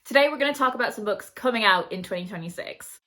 Today we're going to talk about some books coming out in 2026.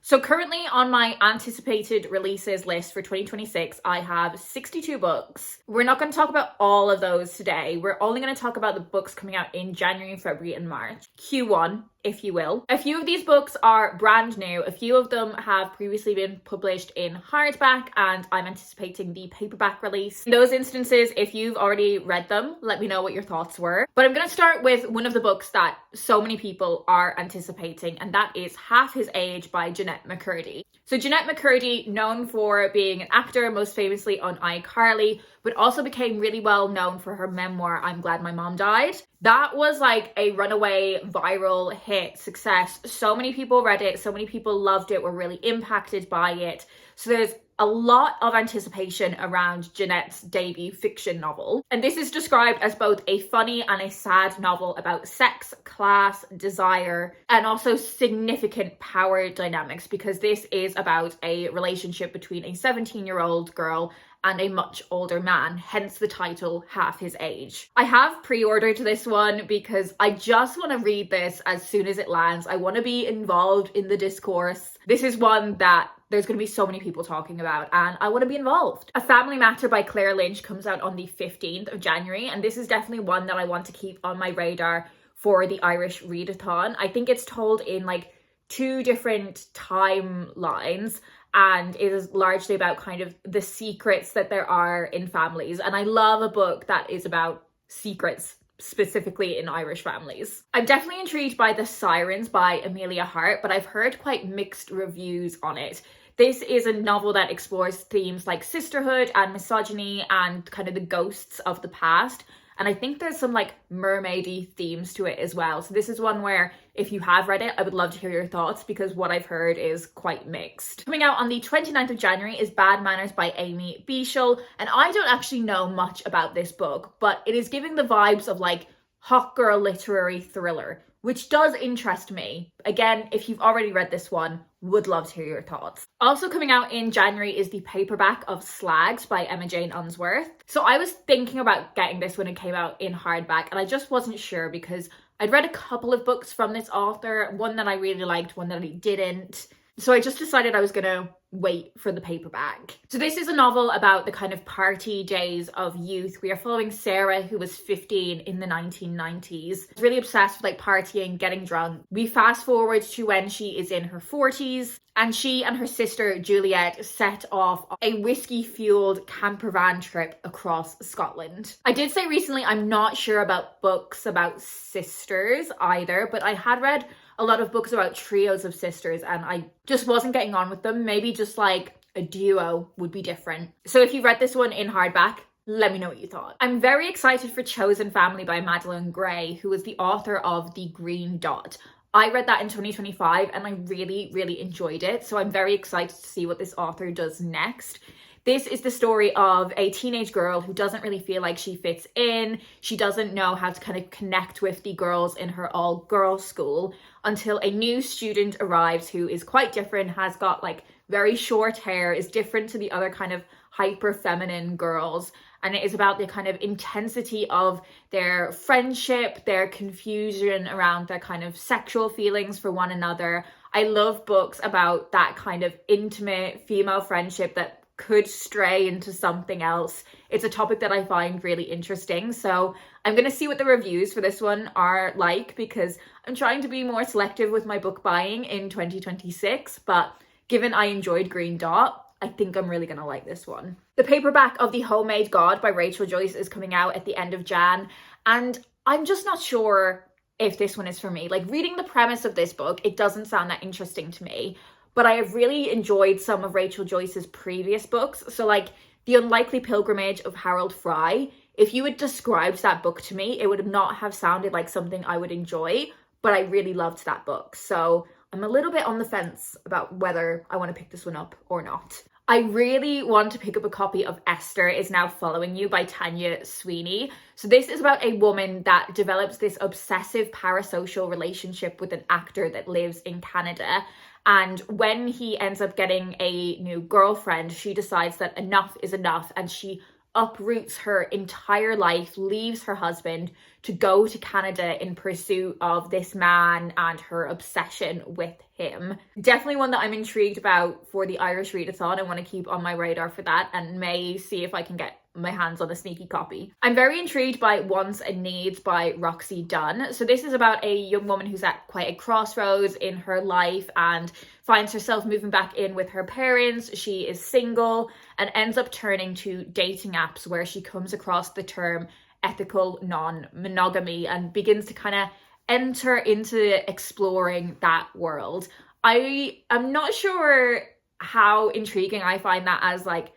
So currently on my anticipated releases list for 2026, I have 62 books. We're not going to talk about all of those today. We're only going to talk about the books coming out in January, February and March. Q1, if you will. A few of these books are brand new. A few of them have previously been published in hardback and I'm anticipating the paperback release. In those instances, if you've already read them, let me know what your thoughts were. But I'm going to start with one of the books that so many people are anticipating, and that is Half His Age by Jeanette McCurdy. So Jeanette McCurdy, known for being an actor, most famously on iCarly, but also became really well known for her memoir, I'm Glad My Mom Died. That was like a runaway viral hit success. So many people read it, so many people loved it, were really impacted by it. So there's a lot of anticipation around Jeanette's debut fiction novel. And this is described as both a funny and a sad novel about sex, class, desire, and also significant power dynamics, because this is about a relationship between a 17-year-old girl and a much older man, hence the title Half His Age. I have pre-ordered this one because I just want to read this as soon as it lands. I want to be involved in the discourse. This is one that there's going to be so many people talking about and I want to be involved. A Family Matter by Claire Lynch comes out on the 15th of January, and this is definitely one that I want to keep on my radar for the Irish Readathon. I think it's told in like 2 different timelines, and it is largely about kind of the secrets that there are in families. And I love a book that is about secrets, specifically in Irish families. I'm definitely intrigued by The Sirens by Amelia Hart, but I've heard quite mixed reviews on it. This is a novel that explores themes like sisterhood and misogyny and kind of the ghosts of the past. And I think there's some like mermaidy themes to it as well. So this is one where if you have read it, I would love to hear your thoughts because what I've heard is quite mixed. Coming out on the 29th of January is Bad Manners by Amy Bichel. And I don't actually know much about this book, but it is giving the vibes of like hot girl literary thriller, which does interest me. Again, if you've already read this one, would love to hear your thoughts. Also coming out in January is the paperback of Slags by Emma Jane Unsworth. So I was thinking about getting this when it came out in hardback, and I just wasn't sure because I'd read a couple of books from this author, one that I really liked, one that I didn't. So I just decided I was gonna wait for the paperback. So this is a novel about the kind of party days of youth. We are following Sarah, who was 15 in the 1990s. She's really obsessed with like partying, getting drunk. We fast forward to when she is in her 40s, and she and her sister Juliet set off a whiskey-fueled camper van trip across Scotland. I did say recently I'm not sure about books about sisters either, but I had read a lot of books about trios of sisters and I just wasn't getting on with them. Maybe just like a duo would be different. So if you read this one in hardback, let me know what you thought. I'm very excited for Chosen Family by Madeline Gray, who is the author of The Green Dot. I read that in 2025 and I really, really enjoyed it. So I'm very excited to see what this author does next. This is the story of a teenage girl who doesn't really feel like she fits in. She doesn't know how to kind of connect with the girls in her all-girls school until a new student arrives who is quite different, has got like very short hair, is different to the other kind of hyper feminine girls. And it is about the kind of intensity of their friendship, their confusion around their kind of sexual feelings for one another. I love books about that kind of intimate female friendship that could stray into something else. It's a topic that I find really interesting. So I'm going to see what the reviews for this one are like, because I'm trying to be more selective with my book buying in 2026. But given I enjoyed Green Dot, I think I'm really going to like this one. The paperback of The Homemade God by Rachel Joyce is coming out at the end of Jan. And I'm just not sure if this one is for me. Like, reading the premise of this book, it doesn't sound that interesting to me. But I have really enjoyed some of Rachel Joyce's previous books. So like The Unlikely Pilgrimage of Harold Fry. If you had described that book to me, it would not have sounded like something I would enjoy, but I really loved that book. So I'm a little bit on the fence about whether I want to pick this one up or not. I really want to pick up a copy of Esther Is Now Following You by Tanya Sweeney. So this is about a woman that develops this obsessive parasocial relationship with an actor that lives in Canada. And when he ends up getting a new girlfriend, she decides that enough is enough and she uproots her entire life, leaves her husband to go to Canada in pursuit of this man and her obsession with him. Definitely one that I'm intrigued about for the Irish readathon. I want to keep on my radar for that and may see if I can get my hands on a sneaky copy. I'm very intrigued by Wants and Needs by Roxy Dunn. So this is about a young woman who's at quite a crossroads in her life and finds herself moving back in with her parents. She is single and ends up turning to dating apps where she comes across the term ethical non-monogamy and begins to kind of enter into exploring that world. I am not sure how intriguing I find that as like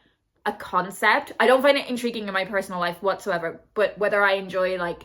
a concept. I don't find it intriguing in my personal life whatsoever, but whether I enjoy like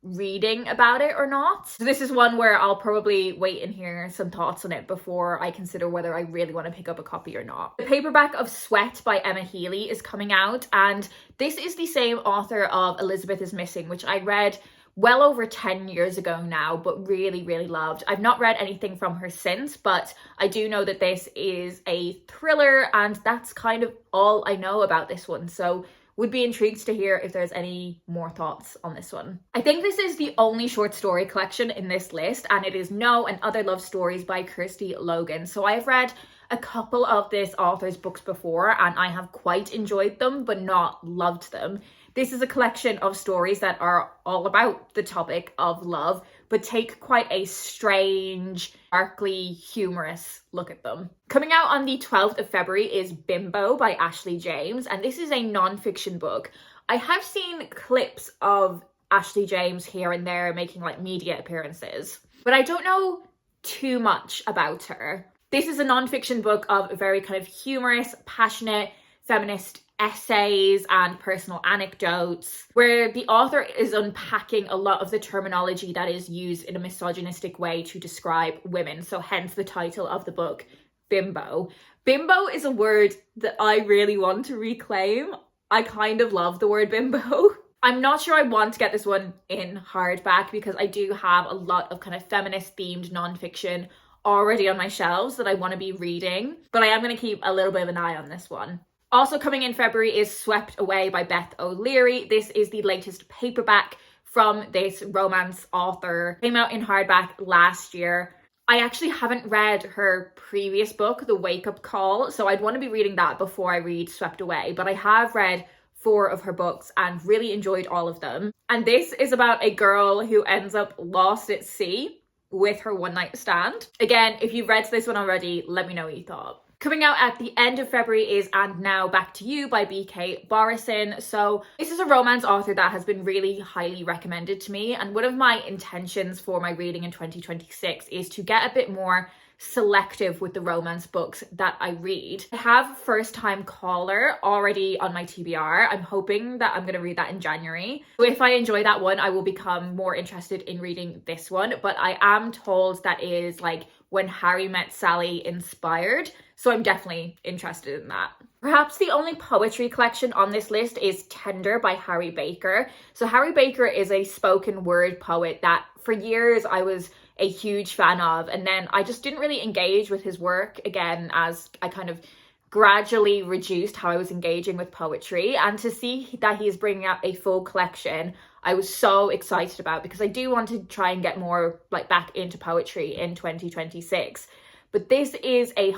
reading about it or not. So this is one where I'll probably wait and hear some thoughts on it before I consider whether I really want to pick up a copy or not. The paperback of Sweat by Emma Healy is coming out, and this is the same author of Elizabeth is Missing, which I read well over 10 years ago now, but really loved. I've not read anything from her since, but I do know that this is a thriller, and that's kind of all I know about this one. So would be intrigued to hear if there's any more thoughts on this one. I think this is the only short story collection in this list, and it is No and Other Love Stories by Kirsty Logan. So I've read a couple of this author's books before, and I have quite enjoyed them, but not loved them. This is a collection of stories that are all about the topic of love, but take quite a strange, darkly humorous look at them. Coming out on the 12th of February is Bimbo by Ashley James, and this is a non-fiction book. I have seen clips of Ashley James here and there making like media appearances, but I don't know too much about her. This is a non-fiction book of very kind of humorous, passionate, feminist essays and personal anecdotes, where the author is unpacking a lot of the terminology that is used in a misogynistic way to describe women. So hence the title of the book, Bimbo. Bimbo is a word that I really want to reclaim. I kind of love the word bimbo. I'm not sure I want to get this one in hardback because I do have a lot of kind of feminist themed nonfiction already on my shelves that I want to be reading, but I am going to keep a little bit of an eye on this one. Also coming in February is Swept Away by Beth O'Leary. This is the latest paperback from this romance author. Came out in hardback last year. I actually haven't read her previous book, The Wake Up Call, so I'd want to be reading that before I read Swept Away, but I have read 4 of her books and really enjoyed all of them. And this is about a girl who ends up lost at sea with her one-night stand. Again, if you've read this one already, let me know what you thought. Coming out at the end of February is And Now Back to You by B.K. Borison. So this is a romance author that has been really highly recommended to me. And one of my intentions for my reading in 2026 is to get a bit more selective with the romance books that I read. I have First Time Caller already on my TBR. I'm hoping that I'm going to read that in January. So if I enjoy that one, I will become more interested in reading this one. But I am told that is like When Harry Met Sally inspired. So I'm definitely interested in that. Perhaps the only poetry collection on this list is Tender by Harry Baker. So Harry Baker is a spoken word poet that for years I was a huge fan of, and then I just didn't really engage with his work again as I kind of gradually reduced how I was engaging with poetry. And to see that he's bringing out a full collection, I was so excited about, because I do want to try and get more like back into poetry in 2026. But this is a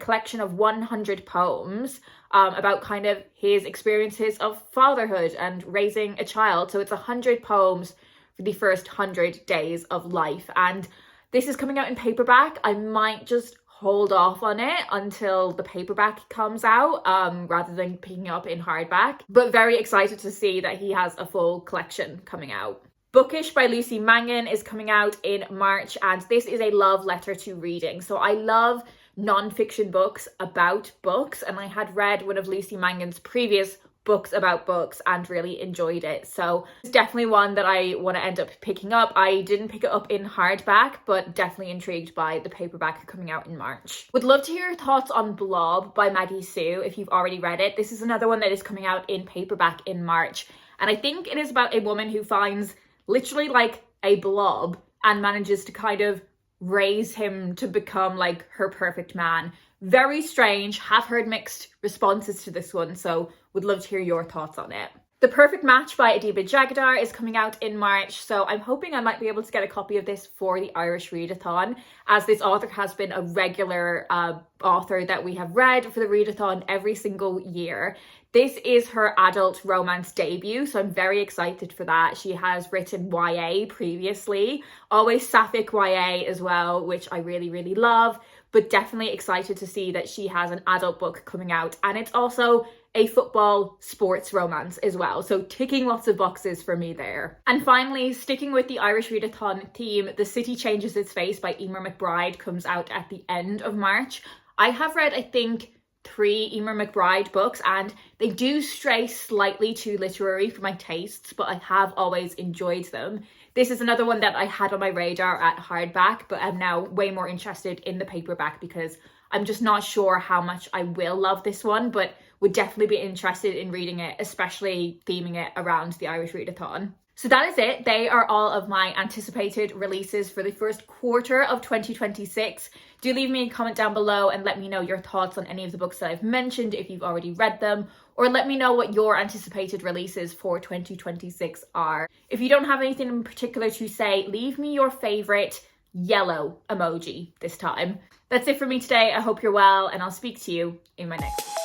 collection of 100 poems about kind of his experiences of fatherhood and raising a child. So it's 100 poems for the first 100 days of life. And this is coming out in paperback. I might just hold off on it until the paperback comes out rather than picking it up in hardback. But very excited to see that he has a full collection coming out. Bookish by Lucy Mangan is coming out in March, and this is a love letter to reading. So I love non-fiction books about books, and I had read one of Lucy Mangan's previous books about books and really enjoyed it. So it's definitely one that I want to end up picking up. I didn't pick it up in hardback, but definitely intrigued by the paperback coming out in March. Would love to hear your thoughts on Blob by Maggie Sue if you've already read it. This is another one that is coming out in paperback in March, and I think it is about a woman who finds literally like a blob and manages to kind of raise him to become like her perfect man. Very strange. Have heard mixed responses to this one, so would love to hear your thoughts on it. The Perfect Match by Adiba Jagadar is coming out in March, so I'm hoping I might be able to get a copy of this for the Irish Readathon, as this author has been a regular author that we have read for the Readathon every single year. This is her adult romance debut, so I'm very excited for that. She has written YA previously, always sapphic YA as well, which I really, really love, but definitely excited to see that she has an adult book coming out, and it's also a football sports romance as well, so ticking lots of boxes for me there. And finally, sticking with the Irish Readathon theme, The City Changes Its Face by Emer McBride comes out at the end of March. I have read, I think, 3 Emer McBride books, and they do stray slightly too literary for my tastes, but I have always enjoyed them. This is another one that I had on my radar at hardback, but I'm now way more interested in the paperback because I'm just not sure how much I will love this one, but would definitely be interested in reading it, especially theming it around the Irish Readathon. So that is it. They are all of my anticipated releases for the first quarter of 2026. Do leave me a comment down below and let me know your thoughts on any of the books that I've mentioned if you've already read them, or let me know what your anticipated releases for 2026 are. If you don't have anything in particular to say, leave me your favorite yellow emoji this time. That's it for me today. I hope you're well, and I'll speak to you in my next